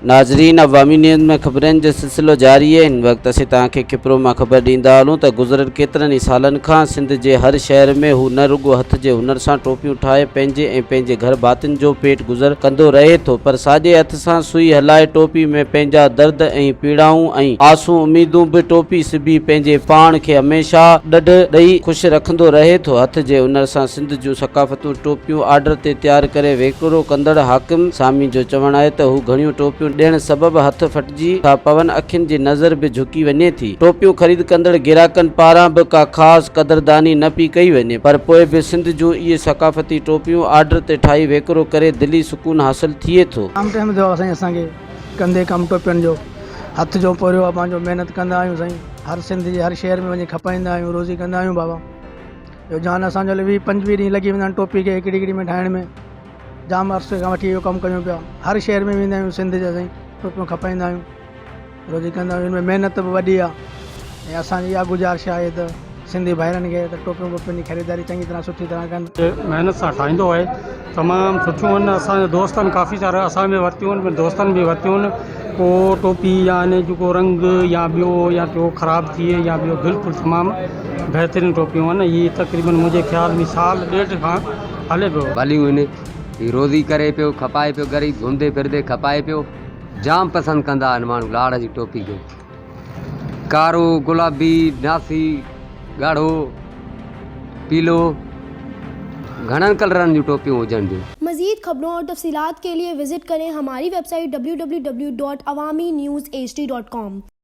नाज़रीन, अवामी न्यूज़ में ख़बरनि जो सिलसिलो जारी है। इन वक्त असीं तव्हांखे खिपरो मां ख़बर ॾींदा हलूं त गुज़िरियल केतिरनि ई सालनि खां सिंध जे हर शहर में हू न रुॻो हथ जे हुनर सां टोपियूं ठाहे पंहिंजे ऐं पंहिंजे घर भातियुनि जो पेट गुज़र कंदो रहे थो, पर साॼे हथ सां सुई हलाए टोपी में पंहिंजा दर्द ऐं पीड़ाऊं ऐं आसूं उमीदूं बि टोपी सिबी पंहिंजे पाण खे हमेशह ॾढ ॾेई ख़ुशि रखंदो रहे थो। हथ जे हुनर सां सिंध जूं सकाफ़तूं टोपियूं आर्डर ते तैयार करे वेकिरो कंदड़ हाकिम सामी जो चवणु आहे त हू घणियूं टोपियूं ॾियण सबबि हथ फटिजी था पवनि, अखियुनि जी नज़र बि झुकी वञे थी। टोपियूं ख़रीद कंदड़ ग्राहकनि पारां बि का ख़ासि क़दरदानी न पई कई वञे, पर पोइ बि सिंध जूं इहे सकाफ़ती टोपियूं आर्डर ते ठाही वेकिरो करे दिली सुकून हासिल थिए थो। जाम टाइम थियो आहे साईं, असांखे कंदे कमु टोपियुनि जो हथ जो पोरियो आहे, पंहिंजो महिनत कंदा आहियूं साईं। हर सिंध जे हर शहर में वञी खपाईंदा आहियूं, रोज़ी कंदा आहियूं बाबा। इहो जान असांजो 20-25 ॾींहं लॻी वेंदा आहिनि टोपी खे हिकिड़ी में ठाहिण में। जाम अरसे खां वठी इहो कमु कयूं पिया, हर शहर में वेंदा आहियूं सिंध जा साईं, टोपियूं खपाईंदा आहियूं, रोज़ी कंदा आहियूं। हिन में महिनत बि वॾी आहे ऐं असांजी इहा गुज़ारिश आहे त सिंधी भाइरनि खे त टोपियूं वोपियुनि जी ख़रीदारी चङी तरह सुठी तरह कनि। महिनत सां ठाहींदो आहे, तमामु सुठियूं आहिनि। असांजे दोस्तनि काफ़ी सारा असां में वरितियूं आहिनि, दोस्तनि बि वरितियूं आहिनि। पोइ टोपी या इन जेको रंग या ॿियो या ॿियो ख़राबु थिए या ॿियो बिल्कुलु तमामु बहितरीनु टोपियूं आहिनि। इहे तक़रीबन मुंहिंजे ख़्याल में साल ॾेढ खां हले पियो। भलियूं आहिनि, रोज़ी करे पियो, खपाए पियो, ग़रीब घुमंदे फिरंदे खपाए पियो। जाम पसंदि कंदा आहिनि माण्हू लाड़ जी टोपी खे। कारो, गुलाबी, नासी, ॻाढ़ो, पीलो, घणनि कलरनि जूं टोपियूं हुजनि थियूं। मज़ीद खबरों और तफसीलात के लिए विजिट करें हमारी वेबसाइट www.awamiNewsHD.com।